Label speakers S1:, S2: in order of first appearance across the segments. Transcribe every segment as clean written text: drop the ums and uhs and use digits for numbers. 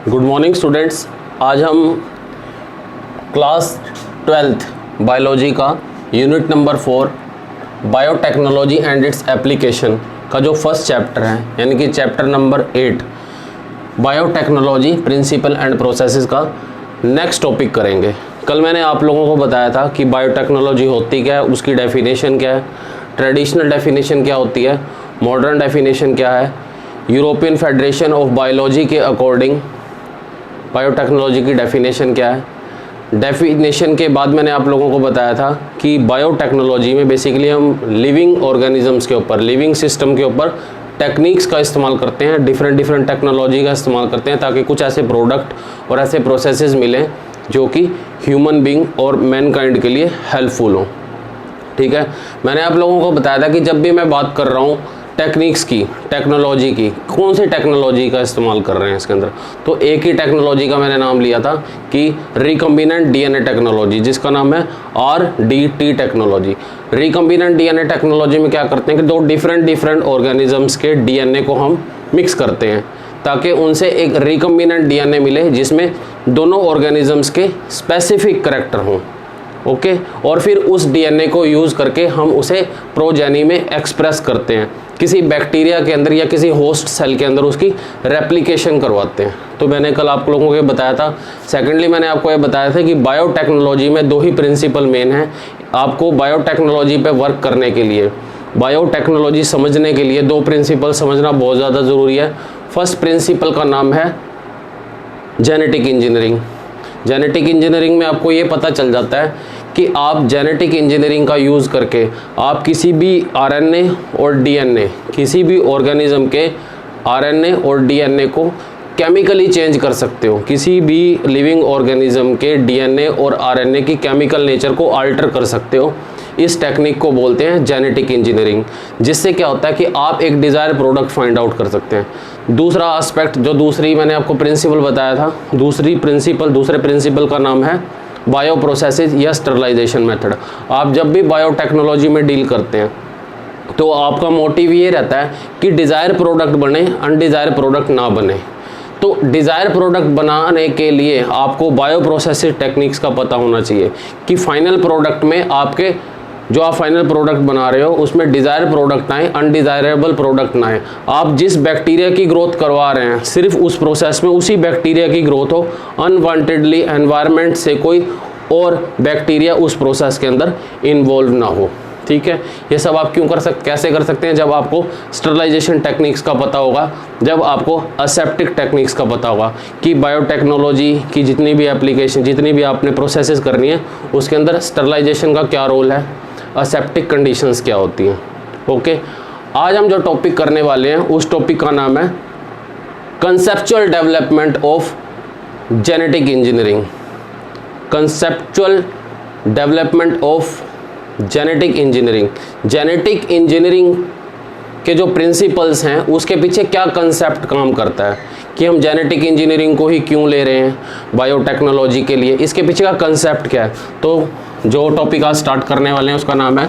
S1: Good morning students. आज हम class 12th biology का unit number 4 biotechnology and its application का जो फर्स्ट चैप्टर है यानी कि chapter number 8 biotechnology principle and processes का नेक्स्ट टॉपिक करेंगे। कल मैंने आप लोगों को बताया था कि बायोटेक्नोलॉजी होती क्या है, उसकी डेफिनेशन क्या है, ट्रेडिशनल डेफिनेशन क्या होती है, मॉडर्न डेफिनेशन क्या है, यूरोपियन फेडरेशन ऑफ बायोलॉजी के अकॉर्डिंग बायोटेक्नोलॉजी की डेफिनेशन क्या है। डेफिनेशन के बाद मैंने आप लोगों को बताया था कि बायोटेक्नोलॉजी में बेसिकली हम लिविंग ऑर्गेनिजम्स के ऊपर, लिविंग सिस्टम के ऊपर टेक्निक्स का इस्तेमाल करते हैं, डिफरेंट टेक्नोलॉजी का इस्तेमाल करते हैं ताकि कुछ ऐसे प्रोडक्ट और ऐसे प्रोसेसेस मिलें जो कि ह्यूमन बीइंग और मैनकाइंड के लिए हेल्पफुल हों। ठीक है, मैंने आप लोगों को बताया था कि जब भी मैं बात कर रहा हूँ टेक्निक्स की, टेक्नोलॉजी की, कौन सी टेक्नोलॉजी का इस्तेमाल कर रहे हैं इसके अंदर, तो एक ही टेक्नोलॉजी का मैंने नाम लिया था कि रिकम्बिनेंट डीएनए टेक्नोलॉजी, जिसका नाम है RDT technology. Recombinant DNA technology में क्या करते हैं कि दो डिफरेंट ऑर्गेनिजम्स के डीएनए को हम मिक्स करते हैं ताकि उनसे एक रिकम्बिनेंट डीएनए मिले जिसमें दोनों ऑर्गेनिजम्स के स्पेसिफिक कैरेक्टर हों। ओके, और फिर उस डीएनए को यूज़ करके हम उसे प्रोजेनी में एक्सप्रेस करते हैं, किसी बैक्टीरिया के अंदर या किसी होस्ट सेल के अंदर उसकी रेप्लिकेशन करवाते हैं। तो मैंने कल आप लोगों को ये बताया था। सेकेंडली मैंने आपको ये बताया था कि बायोटेक्नोलॉजी में दो ही प्रिंसिपल मेन हैं। आपको बायोटेक्नोलॉजी पे वर्क करने के लिए, बायोटेक्नोलॉजी समझने के लिए दो प्रिंसिपल समझना बहुत ज़्यादा ज़रूरी है। फर्स्ट प्रिंसिपल का नाम है जेनेटिक इंजीनियरिंग। जेनेटिक इंजीनियरिंग में आपको ये पता चल जाता है कि आप जेनेटिक इंजीनियरिंग का यूज़ करके आप किसी भी आरएनए और डीएनए, किसी भी ऑर्गेनिज्म के आरएनए और डीएनए को केमिकली चेंज कर सकते हो। किसी भी लिविंग ऑर्गेनिज्म के डीएनए और आरएनए की केमिकल नेचर को अल्टर कर सकते हो। इस टेक्निक को बोलते हैं जेनेटिक इंजीनियरिंग, जिससे क्या होता है कि आप एक डिज़ायर प्रोडक्ट फाइंड आउट कर सकते हैं। दूसरा एस्पेक्ट जो दूसरी मैंने आपको प्रिंसिपल बताया था, दूसरे प्रिंसिपल का नाम है बायो प्रोसेसेस या स्टरलाइजेशन मेथड। आप जब भी बायोटेक्नोलॉजी में डील करते हैं तो आपका मोटिव ये रहता है कि डिज़ायर प्रोडक्ट बने, अनडिज़ायर प्रोडक्ट ना बने। तो डिज़ायर प्रोडक्ट बनाने के लिए आपको बायो प्रोसेसेस टेक्निक्स का पता होना चाहिए कि फाइनल प्रोडक्ट में आपके जो आप फाइनल प्रोडक्ट बना रहे हो उसमें डिज़ायर प्रोडक्ट आए, अनडिज़ायरेबल प्रोडक्ट ना आए। आप जिस बैक्टीरिया की ग्रोथ करवा रहे हैं सिर्फ उस प्रोसेस में उसी बैक्टीरिया की ग्रोथ हो, अनवांटेडली एनवायरनमेंट से कोई और बैक्टीरिया उस प्रोसेस के अंदर इन्वॉल्व ना हो। ठीक है, ये सब आप कैसे कर सकते हैं? जब आपको स्टरलाइजेशन टेक्निक्स का पता होगा, जब आपको असेप्टिक टेक्निक्स का पता होगा कि बायोटेक्नोलॉजी की जितनी भी एप्लीकेशन, जितनी भी आपने प्रोसेसेस करनी है उसके अंदर स्टरलाइजेशन का क्या रोल है, असेप्टिक कंडीशंस क्या होती हैं। ओके, आज हम जो टॉपिक करने वाले हैं उस टॉपिक का नाम है conceptual development of genetic engineering. Conceptual development of genetic engineering. Genetic engineering के जो प्रिंसिपल्स हैं उसके पीछे क्या कंसेप्ट काम करता है कि हम जेनेटिक इंजीनियरिंग को ही क्यों ले रहे हैं बायोटेक्नोलॉजी के लिए, इसके पीछे का कंसेप्ट क्या है। तो जो टॉपिक आज स्टार्ट करने वाले हैं उसका नाम है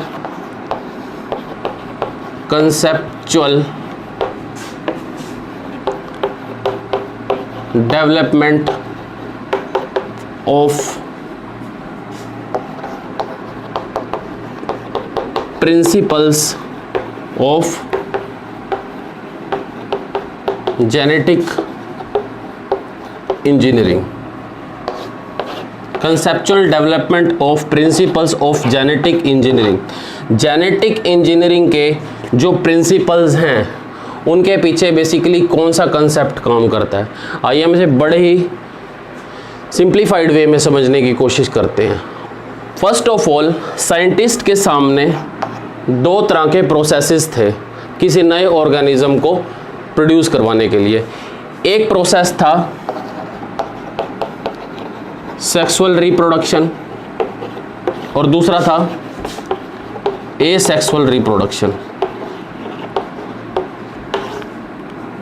S1: conceptual development of principles of genetic engineering. Conceptual development of principles of genetic engineering. Genetic engineering के जो प्रिंसिपल्स हैं उनके पीछे बेसिकली कौन सा कंसेप्ट काम करता है, आइए हम इसे बड़े ही सिंप्लीफाइड वे में समझने की कोशिश करते हैं। फर्स्ट ऑफ ऑल, साइंटिस्ट के सामने दो तरह के प्रोसेसेस थे किसी नए ऑर्गेनिज्म को प्रोड्यूस करवाने के लिए। एक प्रोसेस था सेक्सुअल रिप्रोडक्शन और दूसरा था एसेक्सुअल रिप्रोडक्शन।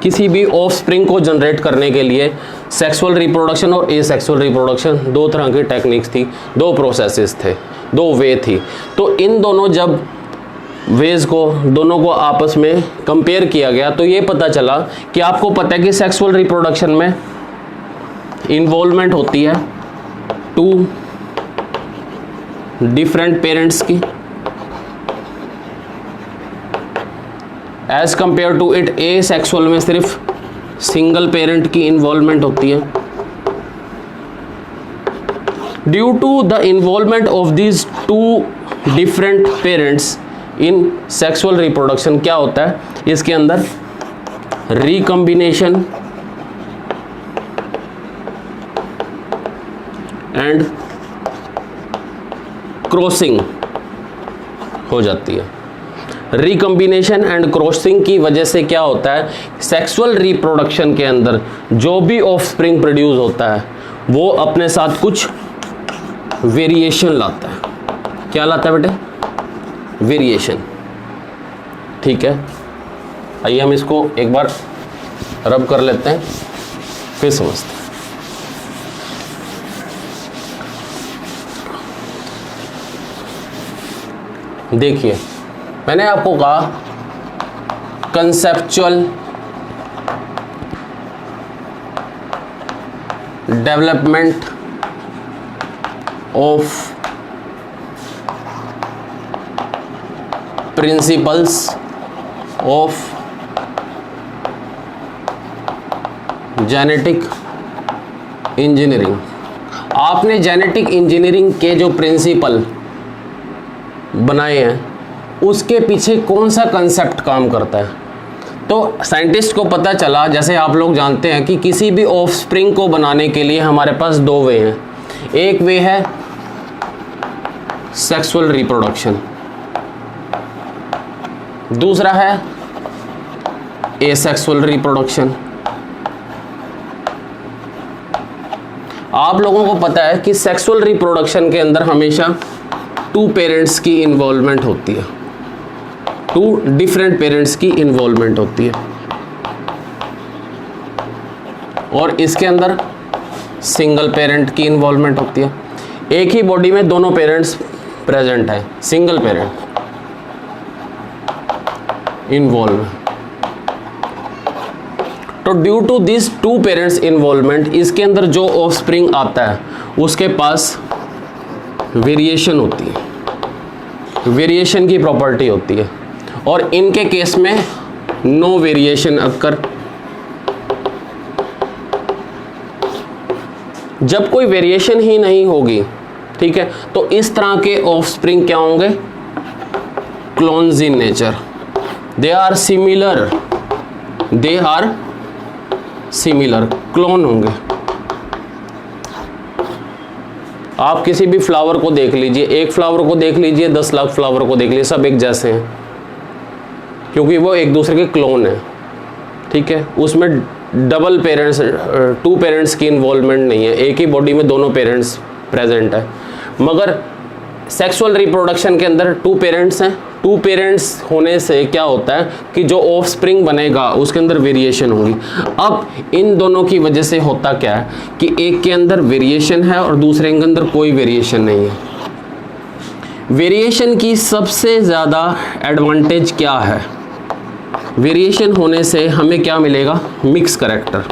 S1: किसी भी ऑफस्प्रिंग को जनरेट करने के लिए सेक्सुअल रिप्रोडक्शन और एसेक्सुअल रिप्रोडक्शन दो तरह की टेक्निक्स थी, दो प्रोसेसेस थे, दो वे थी। तो इन दोनों जब वेज को दोनों को आपस में कंपेयर किया गया तो ये पता चला कि आपको पता है कि सेक्सुअल रिप्रोडक्शन में इन्वॉल्वमेंट होती है टू डिफरेंट पेरेंट्स की as compare to it asexual में सिर्फ सिंगल पेरेंट की इन्वॉल्वमेंट होती है। Due to the involvement of these two different parents in sexual reproduction क्या होता है इसके अंदर, रिकम्बिनेशन एंड क्रॉसिंग हो जाती है। रिकम्बिनेशन एंड क्रॉसिंग की वजह से क्या होता है, सेक्सुअल रिप्रोडक्शन के अंदर जो भी ऑफस्प्रिंग प्रोड्यूस होता है वो अपने साथ कुछ वेरिएशन लाता है। क्या लाता है बेटे, वेरिएशन। ठीक है, आइए हम इसको एक बार रब कर लेते हैं, फिर समझते हैं। देखिए मैंने आपको कहा conceptual development of principles of genetic engineering. आपने जेनेटिक इंजीनियरिंग के जो प्रिंसिपल बनाए हैं उसके पीछे कौन सा कंसेप्ट काम करता है। तो साइंटिस्ट को पता चला, जैसे आप लोग जानते हैं कि किसी भी ऑफस्प्रिंग को बनाने के लिए हमारे पास दो वे हैं। एक वे है सेक्सुअल रिप्रोडक्शन, दूसरा है एसेक्सुअल रिप्रोडक्शन। आप लोगों को पता है कि सेक्सुअल रिप्रोडक्शन के अंदर हमेशा टू पेरेंट्स की इन्वॉल्वमेंट होती है, टू डिफरेंट पेरेंट्स की इन्वॉल्वमेंट होती है, और इसके अंदर सिंगल पेरेंट की इन्वॉल्वमेंट होती है। एक ही बॉडी में दोनों पेरेंट्स प्रेजेंट है, सिंगल पेरेंट इन्वॉल्व। तो due to this two parents involvement इसके अंदर जो ऑफस्प्रिंग आता है उसके पास वेरिएशन होती है, वेरिएशन की प्रॉपर्टी होती है, और इनके केस में नो वेरिएशन अक्कर। जब कोई वेरिएशन ही नहीं होगी, ठीक है, तो इस तरह के ऑफस्प्रिंग क्या होंगे, clones in nature. They are similar, they are similar, clone होंगे। आप किसी भी फ्लावर को देख लीजिए, एक फ्लावर को देख लीजिए, 10 लाख फ्लावर को देख लीजिए, सब एक जैसे हैं क्योंकि वो एक दूसरे के क्लोन हैं। ठीक है, उसमें डबल पेरेंट्स, टू पेरेंट्स की इन्वॉल्वमेंट नहीं है, एक ही बॉडी में दोनों पेरेंट्स प्रेजेंट है। मगर सेक्सुअल रिप्रोडक्शन के अंदर टू पेरेंट्स हैं। टू पेरेंट्स होने से क्या होता है कि जो ऑफस्प्रिंग बनेगा उसके अंदर वेरिएशन होगी। अब इन दोनों की वजह से होता क्या है कि एक के अंदर वेरिएशन है और दूसरे के अंदर कोई वेरिएशन नहीं है। वेरिएशन की सबसे ज़्यादा एडवांटेज क्या है, वेरिएशन होने से हमें क्या मिलेगा, मिक्स कैरेक्टर।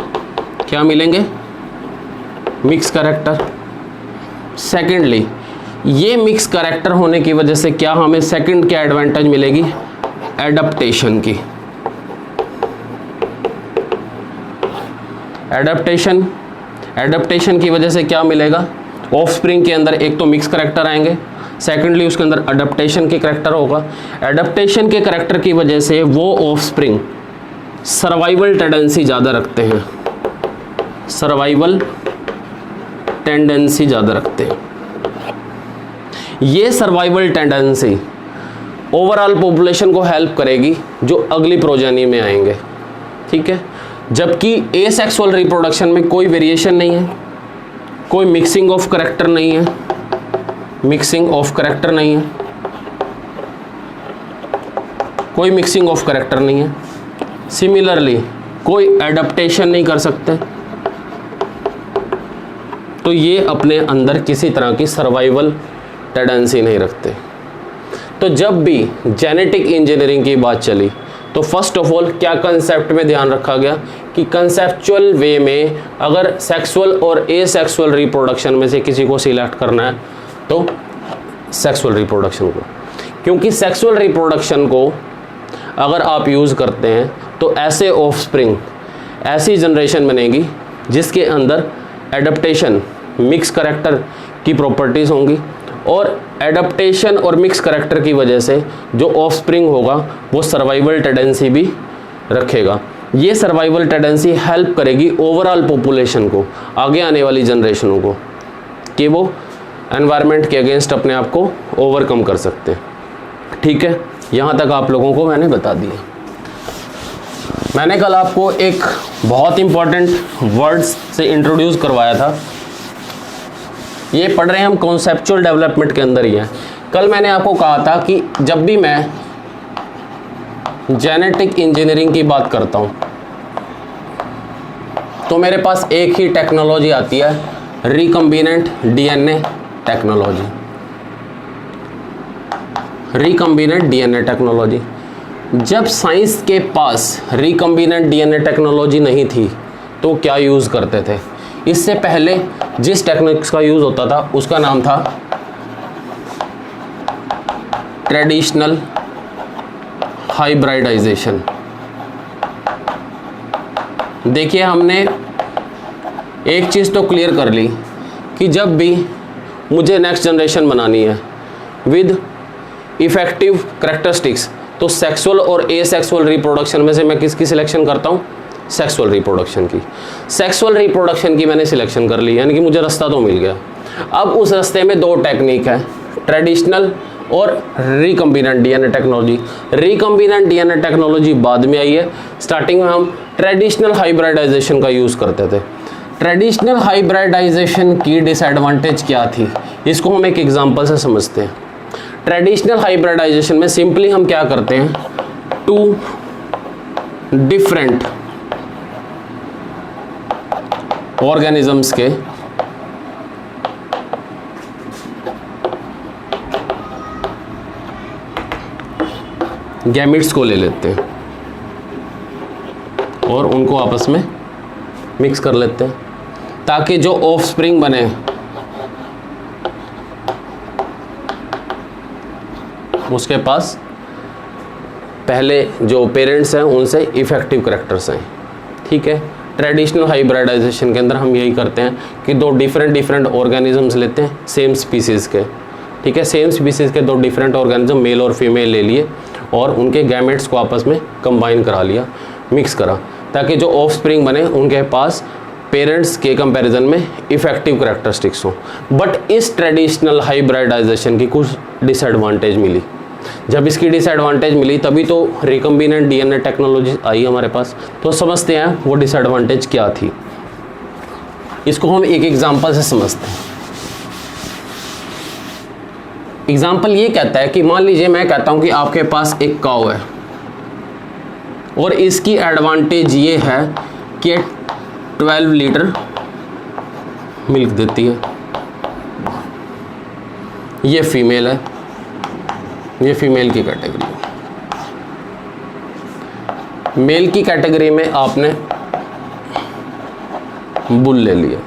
S1: क्या मिलेंगे, मिक्स कैरेक्टर। सेकेंडली, ये मिक्स कैरेक्टर होने की वजह से क्या हमें सेकंड क्या एडवांटेज मिलेगी, एडप्टेशन की। एडप्टेशन की वजह से क्या मिलेगा, ऑफस्प्रिंग के अंदर एक तो मिक्स कैरेक्टर आएंगे, सेकेंडली उसके अंदर अडेप्टेशन के कैरेक्टर होगा। एडप्टेशन के कैरेक्टर की वजह से वो ऑफस्प्रिंग सर्वाइवल टेंडेंसी ज़्यादा रखते हैं, सर्वाइवल टेंडेंसी ज़्यादा रखते हैं। ये सर्वाइवल टेंडेंसी ओवरऑल पॉपुलेशन को हेल्प करेगी जो अगली प्रोजेनी में आएंगे। ठीक है, जबकि एसेक्सुअल रिप्रोडक्शन में कोई वेरिएशन नहीं है, कोई मिक्सिंग ऑफ कैरेक्टर नहीं है, मिक्सिंग ऑफ कैरेक्टर नहीं है, कोई मिक्सिंग ऑफ कैरेक्टर नहीं है। सिमिलरली कोई एडप्टेशन नहीं कर सकते, तो ये अपने अंदर किसी तरह की सर्वाइवल टेंडेंसी नहीं रखते। तो जब भी जेनेटिक इंजीनियरिंग की बात चली तो फर्स्ट ऑफ ऑल क्या कंसेप्ट में ध्यान रखा गया कि कंसेप्चुअल वे में अगर सेक्सुअल और एसेक्सुअल रिप्रोडक्शन में से किसी को सिलेक्ट करना है तो सेक्सुअल रिप्रोडक्शन को, क्योंकि सेक्सुअल रिप्रोडक्शन को अगर आप यूज़ करते हैं तो ऐसे ऑफस्प्रिंग, ऐसी जनरेशन बनेगी जिसके अंदर एडप्टेशन, मिक्स करैक्टर की प्रॉपर्टीज़ होंगी, और एडप्टेशन और मिक्स करैक्टर की वजह से जो ऑफस्प्रिंग होगा वो सर्वाइवल टेंडेंसी भी रखेगा। ये सर्वाइवल टेंडेंसी हेल्प करेगी ओवरऑल पॉपुलेशन को, आगे आने वाली जनरेशनों को, कि वो एनवायरनमेंट के अगेंस्ट अपने आप को ओवरकम कर सकते हैं। ठीक है, यहाँ तक आप लोगों को मैंने बता दिया। मैंने कल आपको एक बहुत इम्पॉर्टेंट वर्ड्स से इंट्रोड्यूस करवाया था, ये पढ़ रहे हैं हम कॉन्सेप्चुअल डेवलपमेंट के अंदर ही है। कल मैंने आपको कहा था कि जब भी मैं जेनेटिक इंजीनियरिंग की बात करता हूँ तो मेरे पास एक ही टेक्नोलॉजी आती है, recombinant DNA technology. Recombinant DNA technology. जब साइंस के पास रिकम्बिनेंट डीएनए टेक्नोलॉजी नहीं थी तो क्या यूज़ करते थे? इससे पहले जिस टेक्निक्स का यूज़ होता था उसका नाम था ट्रेडिशनल हाइब्रिडाइजेशन। देखिए, हमने एक चीज़ तो क्लियर कर ली कि जब भी मुझे नेक्स्ट जनरेशन बनानी है विद इफेक्टिव करैक्टरिस्टिक्स, तो सेक्सुअल और एसेक्सुअल रिप्रोडक्शन में से मैं किसकी सिलेक्शन करता हूँ? सेक्सुअल रिप्रोडक्शन की। सेक्सुअल रिप्रोडक्शन की मैंने सिलेक्शन कर ली, यानी कि मुझे रास्ता तो मिल गया। अब उस रास्ते में दो टेक्निक है, ट्रेडिशनल और recombinant DNA technology. Recombinant DNA technology बाद में आई है, स्टार्टिंग में हम ट्रेडिशनल हाइब्रिडाइजेशन का यूज़ करते थे। ट्रेडिशनल हाइब्रिडाइजेशन की डिसएडवांटेज क्या थी, इसको हम एक एग्जांपल से समझते हैं। ट्रेडिशनल हाइब्रिडाइजेशन में सिंपली हम क्या करते हैं, टू डिफरेंट ऑर्गेनिजम्स के गैमेट्स को ले लेते हैं और उनको आपस में मिक्स कर लेते हैं, ताकि जो ऑफस्प्रिंग बने उसके पास पहले जो पेरेंट्स हैं उनसे इफेक्टिव करैक्टर्स हैं। ठीक है, ट्रेडिशनल हाइब्रिडाइजेशन के अंदर हम यही करते हैं कि दो डिफरेंट ऑर्गेनिजम्स लेते हैं सेम स्पीसीज़ के। ठीक है, सेम स्पीसीज़ के दो डिफरेंट ऑर्गेनिज्म मेल और फीमेल ले लिए और उनके गैमेट्स को आपस में कंबाइन करा लिया, मिक्स करा, ताकि जो ऑफस्प्रिंग बने उनके पास पेरेंट्स के कंपैरिजन में इफेक्टिव करैक्टरिस्टिक्स हो। बट इस ट्रेडिशनल हाइब्रिडाइजेशन की कुछ डिसएडवांटेज मिली। जब इसकी डिसएडवांटेज मिली तभी तो रिकम्बिनेंट डीएनए टेक्नोलॉजी आई हमारे पास। तो समझते हैं वो डिसएडवांटेज क्या थी, इसको हम एक एग्जांपल से समझते हैं। एग्जांपल ये कहता है कि मान लीजिए मैं कहता हूं कि आपके पास एक काऊ है और इसकी एडवांटेज ये है कि 12 लीटर मिल्क देती है। ये फीमेल है, ये फीमेल की कैटेगरी है। मेल की कैटेगरी में आपने बुल ले लिया,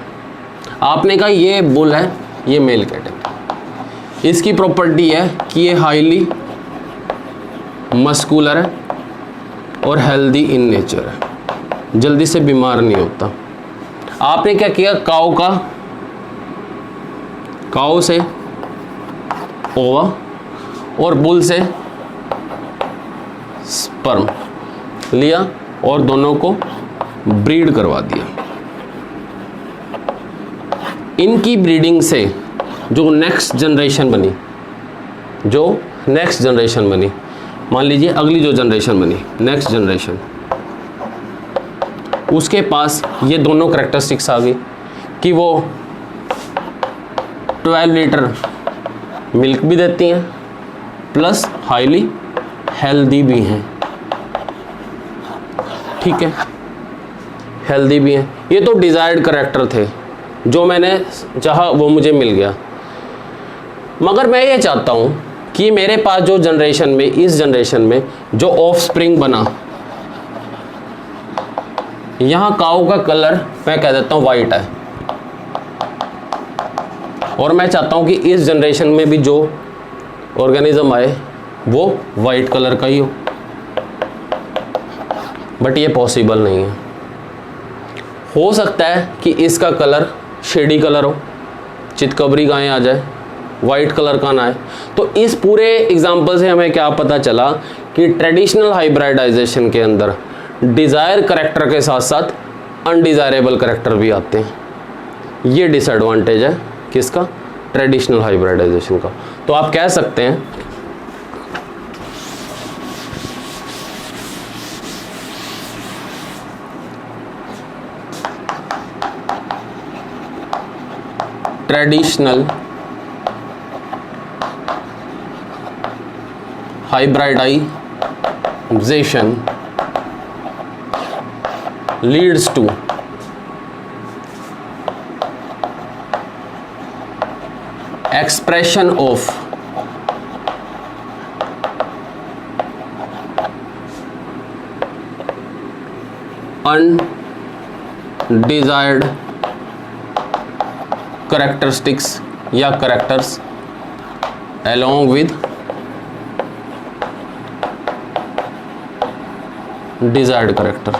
S1: आपने कहा ये बुल है, ये मेल कैटेगरी। इसकी प्रॉपर्टी है कि ये हाईली मस्कुलर है और हेल्दी इन नेचर है, जल्दी से बीमार नहीं होता। आपने क्या किया, काऊ से ओवा और बुल से स्पर्म लिया और दोनों को ब्रीड करवा दिया। इनकी ब्रीडिंग से जो नेक्स्ट जनरेशन बनी, मान लीजिए अगली जो जनरेशन बनी, नेक्स्ट जनरेशन, उसके पास ये दोनों करैक्टरिस्टिक्स आ गई कि वो 12 लीटर मिल्क भी देती हैं प्लस हाईली हेल्दी भी हैं। ठीक है, हेल्दी भी हैं। ये तो डिज़ायर्ड करैक्टर थे, जो मैंने चाहा वो मुझे मिल गया। मगर मैं ये चाहता हूँ कि मेरे पास जो जनरेशन में, इस जनरेशन में जो ऑफस्प्रिंग बना यहाँ काऊ का कलर मैं कह देता हूँ वाइट है, और मैं चाहता हूँ कि इस जनरेशन में भी जो ऑर्गेनिज्म आए वो वाइट कलर का ही हो, बट ये पॉसिबल नहीं है। हो सकता है कि इसका कलर शेडी कलर हो, चितकबरी गायें आ जाए, वाइट कलर का ना आए। तो इस पूरे एग्जाम्पल से हमें क्या पता चला कि ट्रेडिशनल हाइब्रिडाइजेशन के अंदर डिज़ायर करेक्टर के साथ साथ अनडिज़ायरेबल करेक्टर भी आते हैं। ये डिसएडवांटेज है किसका? ट्रेडिशनल हाइब्रिडाइजेशन का। तो आप कह सकते हैं traditional hybridization leads to expression of undesired characteristics या characters along with desired character।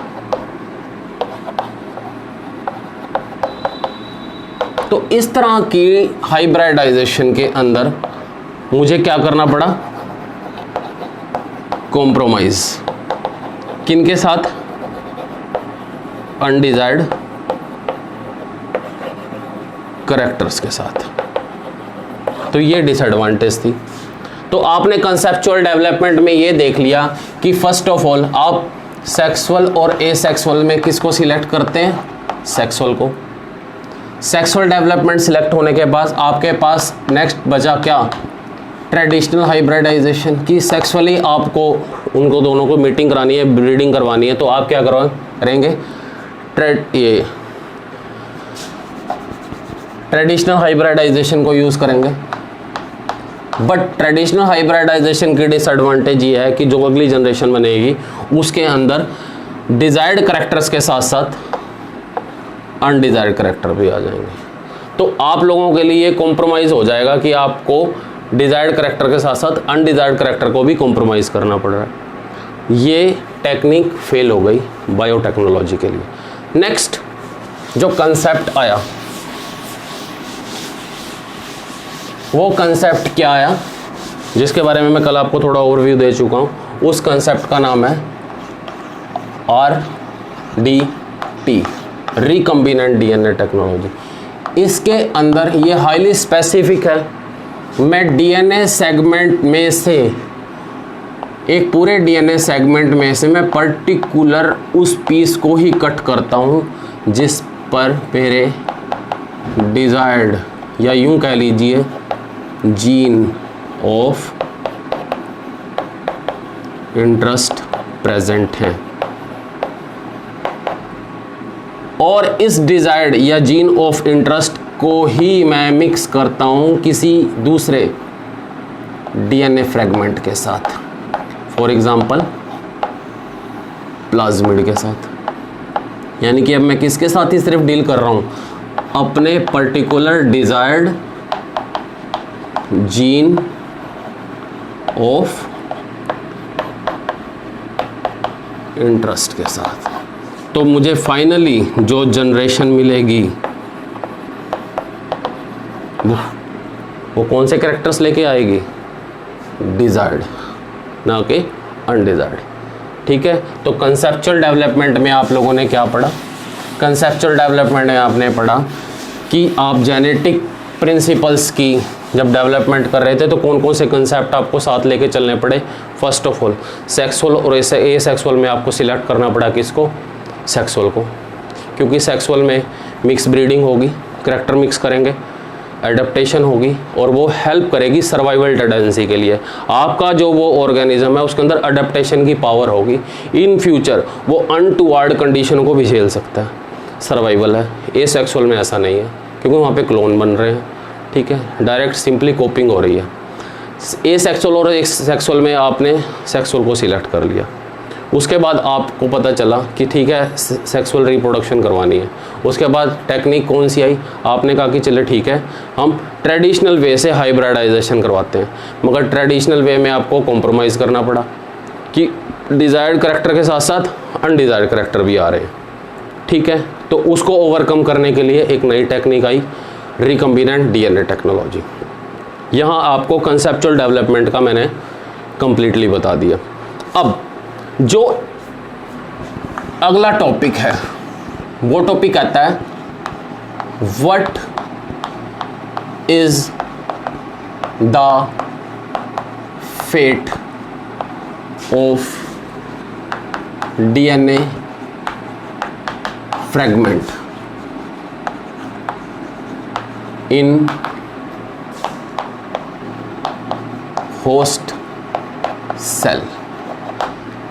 S1: तो इस तरह की हाइब्रिडाइजेशन के अंदर मुझे क्या करना पड़ा? कॉम्प्रोमाइज। किन के साथ? अनडिजायर्ड कैरेक्टर्स के साथ। तो ये डिसएडवांटेज थी। तो आपने कंसेप्चुअल डेवलपमेंट में ये देख लिया कि फर्स्ट ऑफ ऑल आप सेक्सुअल और एसेक्सुअल में किसको सिलेक्ट करते हैं? सेक्सुअल को। सेक्सुअल डेवलपमेंट सिलेक्ट होने के बाद आपके पास नेक्स्ट बचा क्या? ट्रेडिशनल हाइब्रिडाइजेशन की सेक्सुअली आपको उनको दोनों को मीटिंग करानी है, ब्रीडिंग करवानी है, तो आप क्या करेंगे? ये ट्रेडिशनल हाइब्रिडाइजेशन को यूज़ करेंगे। बट ट्रेडिशनल हाइब्रिडाइजेशन की डिसएडवांटेज ये है कि जो अगली जनरेशन बनेगी उसके अंदर डिज़ायर्ड करैक्टर्स के साथ साथ अनडिज़ायर्ड करैक्टर भी आ जाएंगे। तो आप लोगों के लिए कॉम्प्रोमाइज़ हो जाएगा कि आपको डिज़ायर्ड करैक्टर के साथ साथ अनडिज़ायर्ड करैक्टर को भी कॉम्प्रोमाइज़ करना पड़ रहा है। ये टेक्निक फेल हो गई बायोटेक्नोलॉजी के लिए। नेक्स्ट जो कंसेप्ट आया वो कंसेप्ट क्या आया, जिसके बारे में मैं कल आपको थोड़ा ओवरव्यू दे चुका हूँ। उस कंसेप्ट का नाम है RDT, रिकम्बिनेंट डीएनए टेक्नोलॉजी। इसके अंदर ये हाईली स्पेसिफिक है। मैं डीएनए सेगमेंट में से एक पूरे डीएनए सेगमेंट में से मैं पर्टिकुलर उस पीस को ही कट करता हूँ जिस पर मेरे डिज़ायर्ड या यूं कह लीजिए जीन ऑफ इंटरेस्ट प्रेजेंट है, और इस डिज़ायर्ड या जीन ऑफ इंटरेस्ट को ही मैं मिक्स करता हूँ किसी दूसरे डीएनए फ्रेगमेंट के साथ, फॉर एग्जांपल प्लाज्मिड के साथ। यानी कि अब मैं किसके साथ ही सिर्फ डील कर रहा हूँ? अपने particular desired gene of interest के साथ। तो मुझे फाइनली जो जनरेशन मिलेगी वो कौन से कैरेक्टर्स लेके आएगी? डिज़ायर्ड, ना कि अनडिज़ायर्ड। ठीक है। तो कंसेप्चुअल डेवलपमेंट में आप लोगों ने क्या पढ़ा? कंसेप्चुअल डेवलपमेंट में आपने पढ़ा कि आप जेनेटिक प्रिंसिपल्स की जब डेवलपमेंट कर रहे थे तो कौन कौन से कंसेप्ट आपको साथ लेके चलने पड़े। फर्स्ट ऑफ ऑल सेक्सुअल और एसेक्सुअल में आपको सिलेक्ट करना पड़ा किसको? सेक्सुअल को, क्योंकि सेक्सुअल में मिक्स ब्रीडिंग होगी, करैक्टर मिक्स करेंगे, एडेप्टेशन होगी और वो हेल्प करेगी सर्वाइवल टेंडेंसी के लिए। आपका जो वो ऑर्गेनिज्म है उसके अंदर अडेप्टेशन की पावर होगी। इन फ्यूचर वो अनटुवर्ड कंडीशन को भी झेल सकता है, सर्वाइवल है। एसेक्सुअल में ऐसा नहीं है क्योंकि वहाँ पे क्लोन बन रहे हैं। ठीक है, डायरेक्ट सिंपली कोपिंग हो रही है। एसेक्सुअल और सेक्सुअल में आपने सेक्सुअल को सिलेक्ट कर लिया। उसके बाद आपको पता चला कि ठीक है सेक्सुअल रिप्रोडक्शन करवानी है, उसके बाद टेक्निक कौन सी आई, आपने कहा कि चले ठीक है हम ट्रेडिशनल वे से हाइब्रिडाइजेशन करवाते हैं, मगर ट्रेडिशनल वे में आपको कॉम्प्रोमाइज़ करना पड़ा कि डिज़ायर्ड करैक्टर के साथ साथ अनडिज़ायर्ड करैक्टर भी आ रहे हैं, ठीक है। तो उसको ओवरकम करने के लिए एक नई टेक्निक आई, रिकम्बिनेंट डीएनए टेक्नोलॉजी। यहाँ आपको कंसेप्चुअल डेवलपमेंट का मैंने कंप्लीटली बता दिया। अब जो अगला टॉपिक है वो टॉपिक आता है what is the fate of DNA fragment in host cell.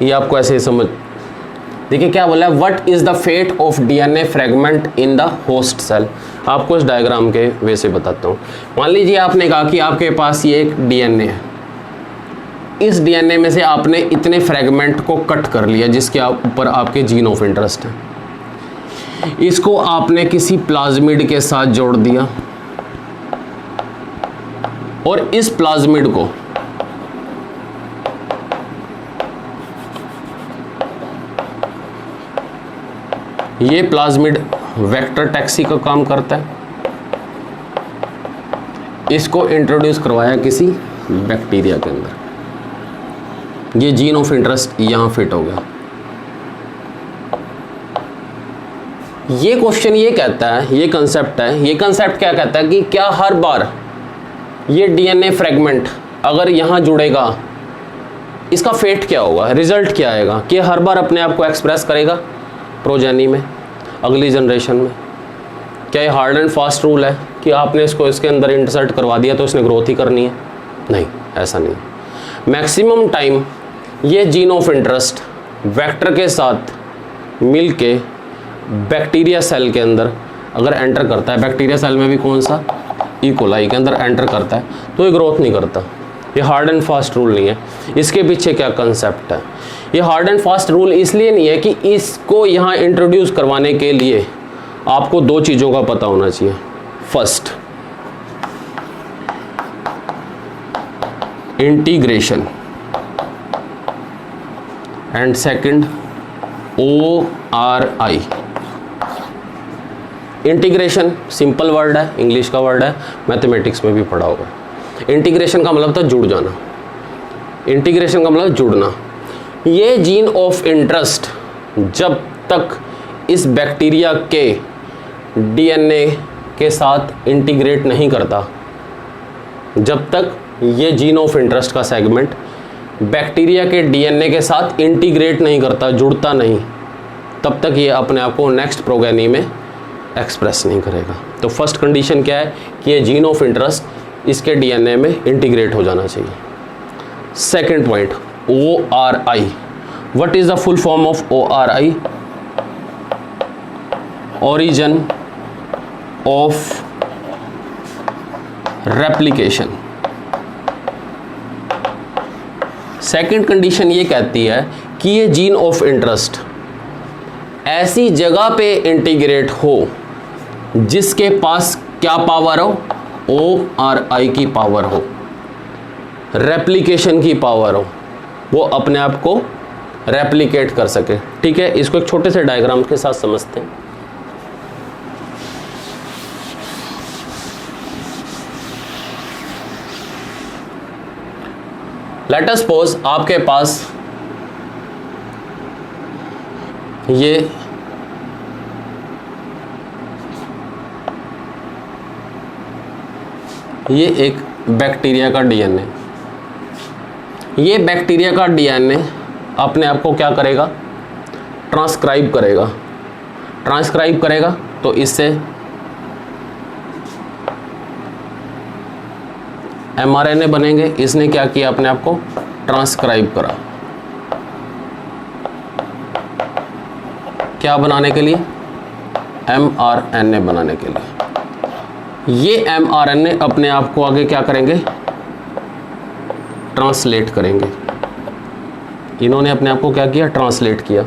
S1: ये आपको ऐसे ही समझ, देखिए क्या बोला है, what is the fate of DNA fragment in the host cell. आपको इस डायग्राम के वे से बताता हूँ। मान लीजिए आपने कहा कि आपके पास ये एक डीएनए है, इस डीएनए में से आपने इतने फ्रैगमेंट को कट कर लिया जिसके ऊपर आपके जीन ऑफ इंटरेस्ट है, इसको आपने किसी प्लाज्मिड के साथ जोड़ दिया और इस प्लाज्मिड को ये प्लाज्मिड वेक्टर टैक्सी का काम करता है, इसको इंट्रोड्यूस करवाया किसी बैक्टीरिया के अंदर, ये जीन ऑफ इंटरेस्ट यहां फिट हो गया। ये क्वेश्चन ये कहता है, ये कंसेप्ट है, ये कंसेप्ट क्या कहता है कि क्या हर बार ये डीएनए फ्रैगमेंट अगर यहां जुड़ेगा इसका फेट क्या होगा, रिजल्ट क्या आएगा, कि हर बार अपने आप को एक्सप्रेस करेगा प्रोजेनी में, अगली जनरेशन में। क्या ये हार्ड एंड फास्ट रूल है कि आपने इसको इसके अंदर इंसर्ट करवा दिया तो इसने ग्रोथ ही करनी है? नहीं, ऐसा नहीं। मैक्सिमम टाइम ये जीन ऑफ इंटरेस्ट वेक्टर के साथ मिलके बैक्टीरिया सेल के अंदर अगर एंटर करता है, बैक्टीरिया सेल में भी कौन सा, ई कोलाई के अंदर एंटर करता है, तो ये ग्रोथ नहीं करता। ये हार्ड एंड फास्ट रूल नहीं है। इसके पीछे क्या कंसेप्ट है, ये हार्ड एंड फास्ट रूल इसलिए नहीं है कि इसको यहाँ इंट्रोड्यूस करवाने के लिए आपको दो चीज़ों का पता होना चाहिए। First, integration, and second ORI। Integration simple word है, इंग्लिश का वर्ड है, मैथमेटिक्स में भी पढ़ा होगा। इंटीग्रेशन का मतलब था जुड़ जाना, इंटीग्रेशन का मतलब जुड़ना। ये जीन ऑफ इंटरेस्ट जब तक इस बैक्टीरिया के डीएनए के साथ इंटीग्रेट नहीं करता, जब तक ये जीन ऑफ इंटरेस्ट का सेगमेंट बैक्टीरिया के डीएनए के साथ इंटीग्रेट नहीं करता, जुड़ता नहीं, तब तक ये अपने आप को नेक्स्ट प्रोगेनी में एक्सप्रेस नहीं करेगा। तो फर्स्ट कंडीशन क्या है कि ये जीन ऑफ इंटरेस्ट इसके डीएनए में इंटीग्रेट हो जाना चाहिए। Second point, ORI। What is the full form of ORI? Origin of replication. Second condition ये कहती है कि ये जीन ऑफ इंटरेस्ट ऐसी जगह पे इंटीग्रेट हो जिसके पास क्या पावर हो, ORI की पावर हो, रेप्लिकेशन की पावर हो, वो अपने आप को रेप्लिकेट कर सके। ठीक है, इसको एक छोटे से डायग्राम के साथ समझते हैं। लेट अस सपोज आपके पास ये एक बैक्टीरिया का डीएनए, ये बैक्टीरिया का डीएनए अपने आप को क्या करेगा, ट्रांसक्राइब करेगा। ट्रांसक्राइब करेगा तो इससे mRNA बनेंगे। इसने क्या किया, अपने आप को ट्रांसक्राइब करा, क्या बनाने के लिए, mRNA बनाने के लिए। ये mRNA अपने आप को आगे क्या करेंगे, ट्रांसलेट करेंगे। इन्होंने अपने आप को क्या किया, ट्रांसलेट किया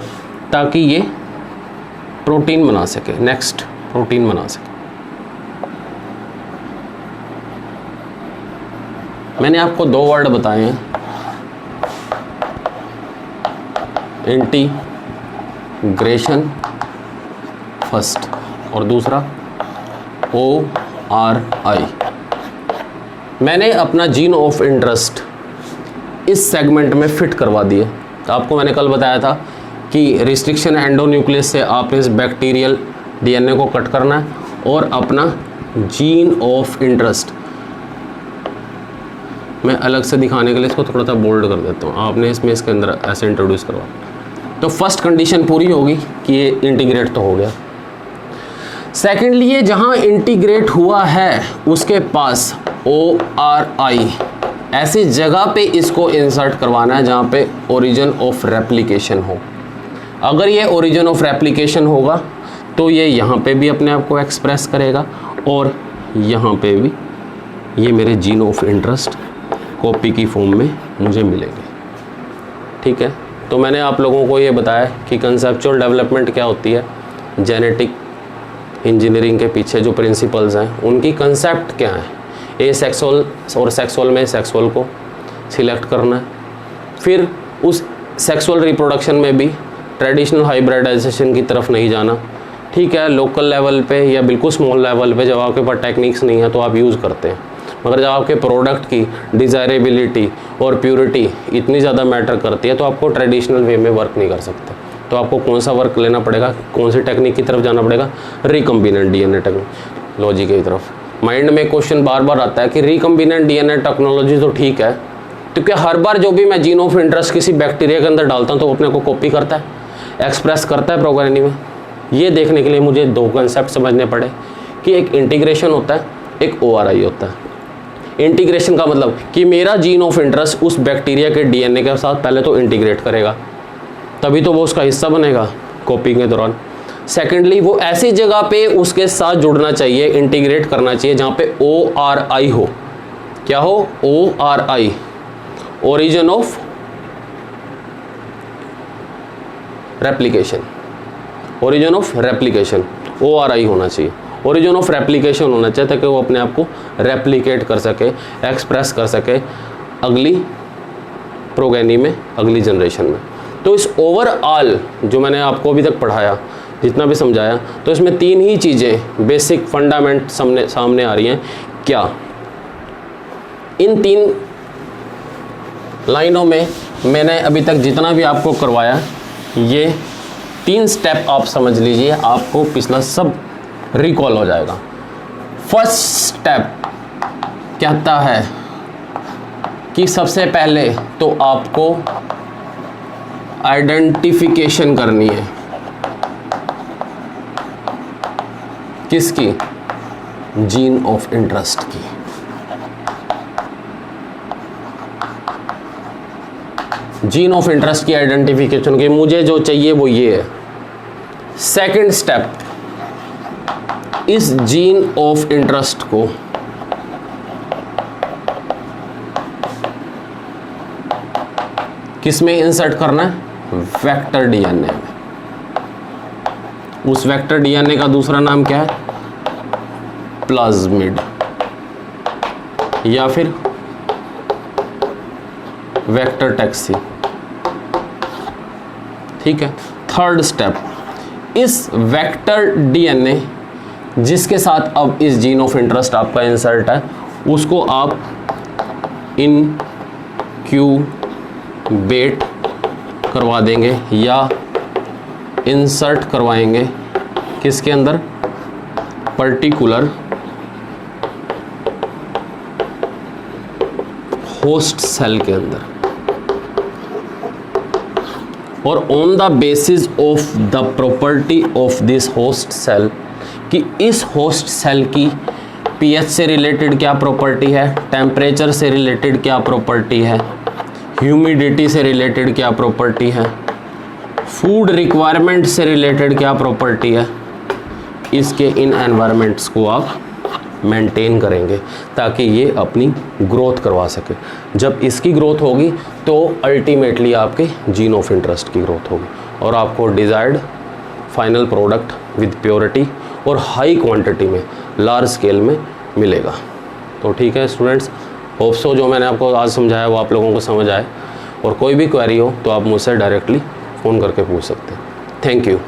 S1: ताकि ये प्रोटीन बना सके। नेक्स्ट, प्रोटीन बना सके। मैंने आपको 2 वर्ड बताए हैं, इंटीग्रेशन फर्स्ट और दूसरा ORI। मैंने अपना जीन ऑफ इंटरेस्ट इस सेगमेंट में फिट करवा दिए। आपको मैंने कल बताया था कि रिस्ट्रिक्शन एंडोन्यूक्लियस से आपने इस बैक्टीरियल DNA को कट करना है और अपना जीन ऑफ इंटरेस्ट मैं अलग से दिखाने के लिए इसको थोड़ा सा बोल्ड कर देता हूँ। आपने इसमें इसके अंदर ऐसे इंट्रोड्यूस करवा, तो फर्स्ट कंडीशन पूरी होगी कि ये इंटीग्रेट तो हो गया। सेकेंडली, ये जहाँ इंटीग्रेट हुआ है उसके पास ORI ऐसी जगह पे इसको इंसर्ट करवाना है जहाँ पे ओरिजिन ऑफ रेप्लिकेशन हो। अगर ये ओरिजिन ऑफ रेप्लिकेशन होगा तो ये यहाँ पे भी अपने आप को एक्सप्रेस करेगा और यहाँ पे भी ये मेरे जीन ऑफ इंटरेस्ट कॉपी की फॉर्म में मुझे मिलेंगे। ठीक है, तो मैंने आप लोगों को ये बताया कि कंसेप्चुअल डेवलपमेंट क्या होती है, जेनेटिक इंजीनियरिंग के पीछे जो प्रिंसिपल्स हैं उनकी कंसेप्ट क्या है। ए सेक्सुअल और सेक्सुअल में सेक्सुअल को सिलेक्ट करना है, फिर उस सेक्सुअल रिप्रोडक्शन में भी ट्रेडिशनल हाइब्रिडाइजेशन की तरफ नहीं जाना। ठीक है, लोकल लेवल पे या बिल्कुल स्मॉल लेवल पे जब आपके पास टेक्निक्स नहीं है तो आप यूज़ करते हैं, मगर जब आपके प्रोडक्ट की डिज़ायरेबिलिटी और प्योरिटी इतनी ज़्यादा मैटर करती है तो आपको ट्रेडिशनल वे में वर्क नहीं कर सकते। तो आपको कौन सा वर्क लेना पड़ेगा, कौन सी टेक्निक की तरफ जाना पड़ेगा, रिकम्बिनेंट DNA टेक्नोलॉजी की तरफ। माइंड में क्वेश्चन बार बार आता है कि रिकम्बिनेंट DNA टेक्नोलॉजी तो ठीक है, तो क्या हर बार जो भी मैं जीन ऑफ इंटरेस्ट किसी बैक्टीरिया के अंदर डालता हूँ तो अपने को कॉपी करता है, एक्सप्रेस करता है प्रोग्रामिंग में? ये देखने के लिए मुझे 2 कंसेप्ट समझने पड़े कि एक इंटीग्रेशन होता है, एक ORI होता है। इंटीग्रेशन का मतलब कि मेरा जीन ऑफ इंटरेस्ट उस बैक्टीरिया के DNA के साथ पहले तो इंटीग्रेट करेगा, तभी तो वो उसका हिस्सा बनेगा कॉपिंग के दौरान। सेकेंडली, वो ऐसी जगह पे उसके साथ जुड़ना चाहिए, इंटीग्रेट करना चाहिए जहाँ पे ORI हो। क्या हो? ORI, origin of replication. Origin of replication ORI होना चाहिए, ओरिजिन ऑफ रेप्लिकेशन होना चाहिए ताकि वो अपने आप को रेप्लिकेट कर सके, एक्सप्रेस कर सके अगली प्रोगेनी में, अगली जनरेशन में। तो इस ओवरऑल जो मैंने आपको अभी तक पढ़ाया, जितना भी समझाया, तो इसमें 3 ही चीज़ें बेसिक फंडामेंट सामने आ रही हैं। क्या? इन 3 लाइनों में मैंने अभी तक जितना भी आपको करवाया, ये 3 स्टेप आप समझ लीजिए, आपको पिछला सब रिकॉल हो जाएगा। फर्स्ट स्टेप कहता है कि सबसे पहले तो आपको आइडेंटिफिकेशन करनी है। किसकी? जीन ऑफ इंटरेस्ट की। जीन ऑफ इंटरेस्ट की आइडेंटिफिकेशन की, मुझे जो चाहिए वो ये है। सेकंड स्टेप, इस जीन ऑफ इंटरेस्ट को किस में इंसर्ट करना है? वेक्टर DNA में। उस वेक्टर DNA का दूसरा नाम क्या है? प्लाज्मिड या फिर वेक्टर टैक्सी। ठीक है। थर्ड स्टेप, इस वेक्टर DNA जिसके साथ अब इस जीन ऑफ इंटरेस्ट आपका इंसर्ट है, उसको आप इनक्यूबेट करवा देंगे या इंसर्ट करवाएंगे किसके अंदर? पर्टिकुलर होस्ट सेल के अंदर। और on the basis of the property of this host cell, कि इस होस्ट सेल की pH से रिलेटेड क्या प्रॉपर्टी है, टेम्परेचर से रिलेटेड क्या प्रॉपर्टी है, ह्यूमिडिटी से रिलेटेड क्या प्रॉपर्टी है, फूड रिक्वायरमेंट से रिलेटेड क्या प्रॉपर्टी है, इसके इन एनवायरनमेंट्स को आप मेंटेन करेंगे ताकि ये अपनी ग्रोथ करवा सके। जब इसकी ग्रोथ होगी तो अल्टीमेटली आपके जीन ऑफ इंटरेस्ट की ग्रोथ होगी और आपको desired final product with purity और हाई क्वांटिटी में लार्ज स्केल में मिलेगा। तो ठीक है स्टूडेंट्स, होप सो जो मैंने आपको आज समझाया वो आप लोगों को समझ आए, और कोई भी क्वेरी हो तो आप मुझसे डायरेक्टली फ़ोन करके पूछ सकते हैं। Thank you.